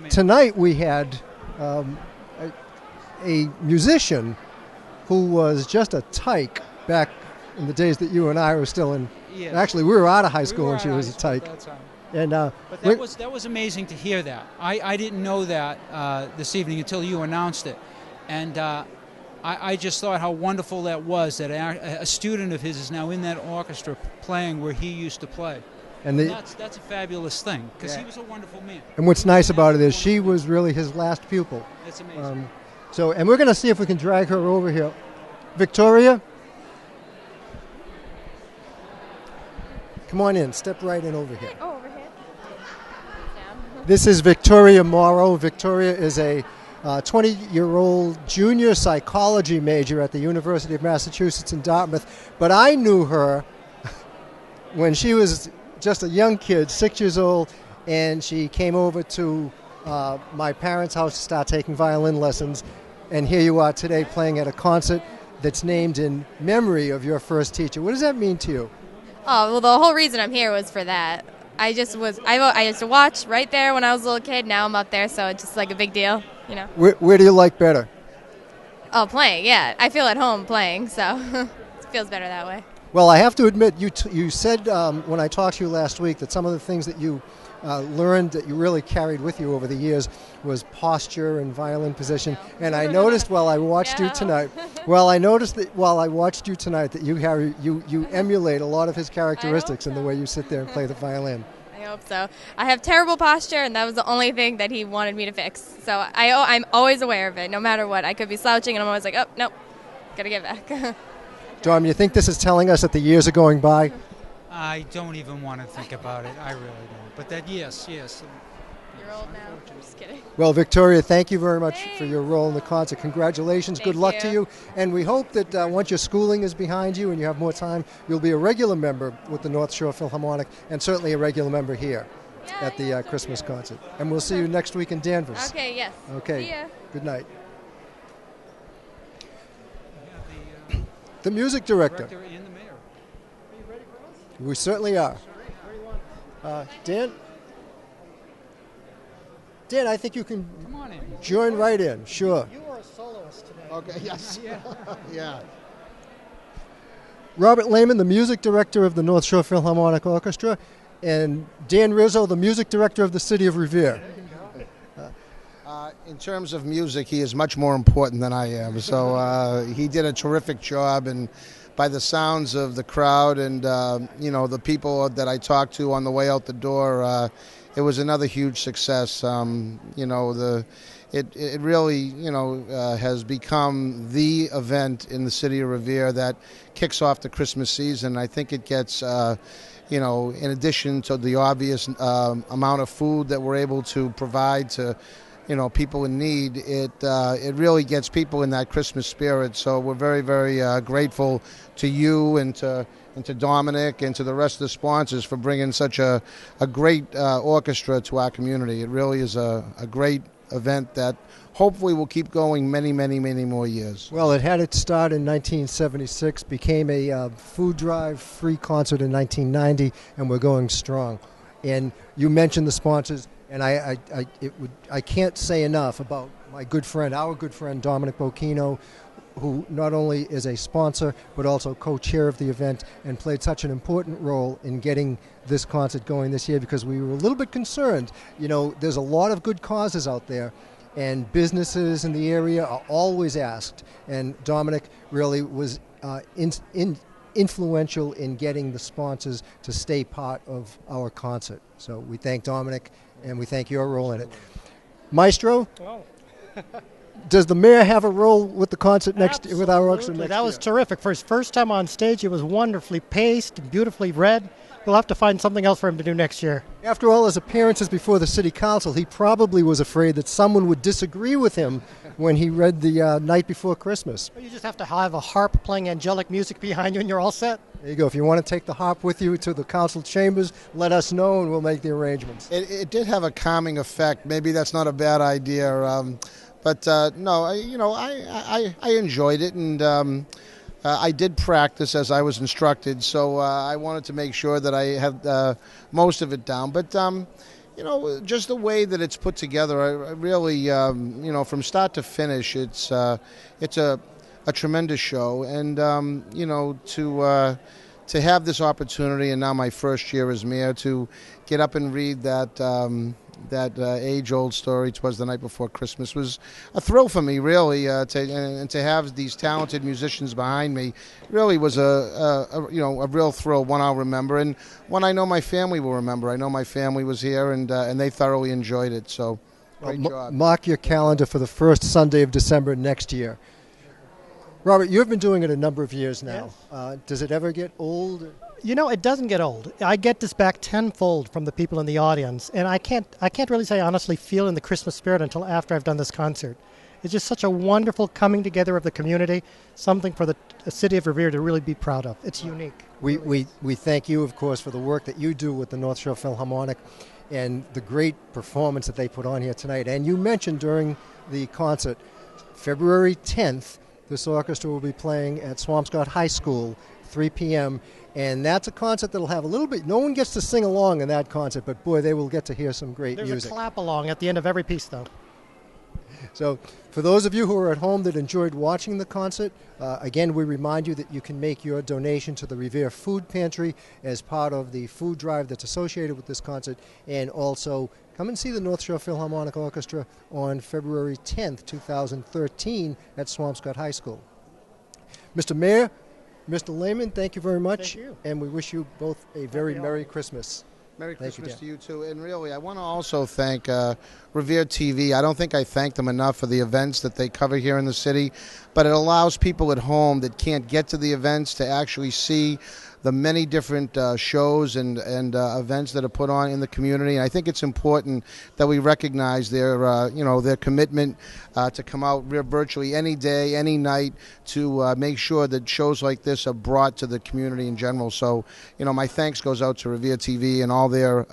man. tonight we had a musician who was just a tyke back in the days that you and I were still in. Yes. Actually, we were out of high We school were when she out of was a high school at tyke. that time. And But that was amazing to hear that. I didn't know that this evening until you announced it, and I just thought how wonderful that was, that a student of his is now in that orchestra playing where he used to play. and That's a fabulous thing, because Yeah. he was a wonderful man. and what's nice about it is she was really his last pupil. That's amazing. And we're going to see if we can drag her over here. Victoria, come on in. Step right in over here. Oh, over here? This is Victoria Morrow. Victoria is a 20-year-old junior psychology major at the University of Massachusetts in Dartmouth. But I knew her when she was just a young kid, 6 years old, and she came over to my parents' house to start taking violin lessons. And here you are today playing at a concert that's named in memory of your first teacher. What does that mean to you? Oh, well, the whole reason I'm here was for that. I used to watch right there when I was a little kid. Now I'm up there, so it's just like a big deal, you know. Where do you like better? Oh, playing, yeah. I feel at home playing, so it feels better that way. Well, I have to admit, you said when I talked to you last week that some of the things that you learned that you really carried with you over the years was posture and violin position. And I noticed while I watched you tonight, that you emulate a lot of his characteristics in the way you sit there and play the violin. I hope so. I have terrible posture, and that was the only thing that he wanted me to fix. So I'm always aware of it, no matter what. I could be slouching, and I'm always like, oh, nope, gotta get back. Dom, you think this is telling us that the years are going by? I don't even want to think about it. I really don't. But that, yes. You're old now. I'm just kidding. Well, Victoria, thank you very much for your role in the concert. Congratulations. Good luck to you. And we hope that once your schooling is behind you and you have more time, you'll be a regular member with the North Shore Philharmonic and certainly a regular member here. at the Christmas concert. And we'll see you next week in Danvers. Okay, yes. Okay. See ya. Good night. The music director. And the mayor. We certainly are. Dan? Dan, I think you can Come on in. join right in. Sure. You are a soloist today. Okay, yes. Yeah. Robert Lehman, the music director of the North Shore Philharmonic Orchestra, and Dan Rizzo, the music director of the city of Revere. In terms of music, he is much more important than I am. So he did a terrific job, and by the sounds of the crowd and the people that I talked to on the way out the door, it was another huge success. It really has become the event in the city of Revere that kicks off the Christmas season. I think it gets in addition to the obvious amount of food that we're able to provide to people in need, it really gets people in that Christmas spirit. So we're very, very grateful to you and to Dominic and to the rest of the sponsors for bringing such a great orchestra to our community. It really is a great event that hopefully will keep going many, many, many more years. Well, it had its start in 1976, became a food drive free concert in 1990, and we're going strong. And you mentioned the sponsors, and I can't say enough about our good friend Dominic Bocchino, who not only is a sponsor but also co-chair of the event and played such an important role in getting this concert going this year, because we were a little bit concerned. There's a lot of good causes out there, and businesses in the area are always asked, and Dominic really was influential in getting the sponsors to stay part of our concert. So we thank Dominic, and we thank your role in it. Maestro? Oh. Does the mayor have a role with the concert with our orchestra next That was year? terrific. For his first time on stage, it was wonderfully paced, beautifully read. We'll have to find something else for him to do next year. After all his appearances before the city council, he probably was afraid that someone would disagree with him when he read the Night Before Christmas. You just have to have a harp playing angelic music behind you and you're all set. There you go. If you want to take the harp with you to the council chambers, let us know and we'll make the arrangements. It did have a calming effect. Maybe that's not a bad idea. But no, I enjoyed it, and I did practice as I was instructed. So I wanted to make sure that I had most of it down. But just the way that it's put together, I really, from start to finish, it's a tremendous show, and to have this opportunity, and now my first year as mayor, to get up and read that age-old story, "'Twas the Night Before Christmas," was a thrill for me, really, and to have these talented musicians behind me really was a real thrill, one I'll remember, and one I know my family will remember. I know my family was here, and they thoroughly enjoyed it, so great job. Mark your calendar for the first Sunday of December next year. Robert, you've been doing it a number of years now. Yes. Does it ever get old? It doesn't get old. I get this back tenfold from the people in the audience, and I can't really say I honestly feel in the Christmas spirit until after I've done this concert. It's just such a wonderful coming together of the community, something for the city of Revere to really be proud of. It's unique. We thank you, of course, for the work that you do with the North Shore Philharmonic and the great performance that they put on here tonight. And you mentioned during the concert, February 10th, this orchestra will be playing at Swampscott High School, 3 p.m., and that's a concert that'll have a little bit, no one gets to sing along in that concert, but boy, they will get to hear some great music. There's a clap along at the end of every piece, though. So for those of you who are at home that enjoyed watching the concert, again, we remind you that you can make your donation to the Revere Food Pantry as part of the food drive that's associated with this concert, and also come and see the North Shore Philharmonic Orchestra on February 10th, 2013 at Swampscott High School. Mr. Mayor, Mr. Lehman, thank you very much. Thank you. And we wish you both a very Merry Christmas. Merry Christmas Dan. to you, too. And really, I want to also thank Revere TV. I don't think I thank them enough for the events that they cover here in the city, but it allows people at home that can't get to the events to actually see the many different shows and events that are put on in the community. And I think it's important that we recognize their commitment to come out virtually any day, any night, to make sure that shows like this are brought to the community in general. So, my thanks goes out to Revere TV and all their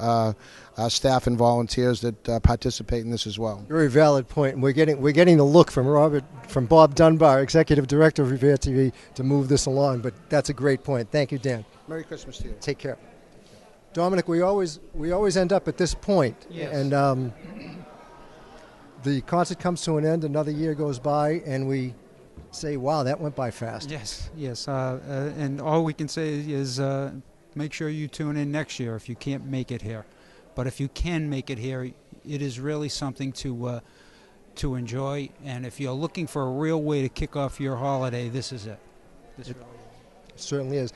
staff and volunteers that participate in this as well. Very valid point. And we're getting the look from Bob Dunbar, Executive Director of Revere TV, to move this along. But that's a great point. Thank you, Dan. Merry Christmas to you. Take care. Dominic, we always end up at this point. Yes. And the concert comes to an end, another year goes by, and we say, wow, that went by fast. Yes. And all we can say is make sure you tune in next year if you can't make it here. But if you can make it here, it is really something to enjoy. And if you're looking for a real way to kick off your holiday, this is it. It certainly is.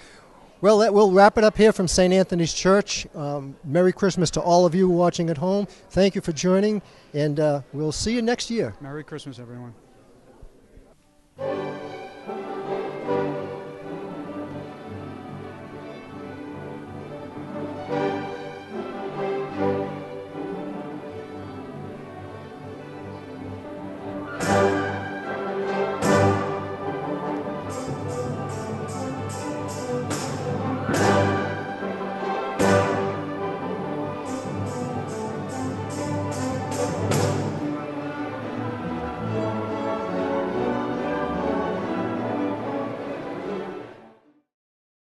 Well, we'll wrap it up here from St. Anthony's Church. Merry Christmas to all of you watching at home. Thank you for joining, and we'll see you next year. Merry Christmas, everyone.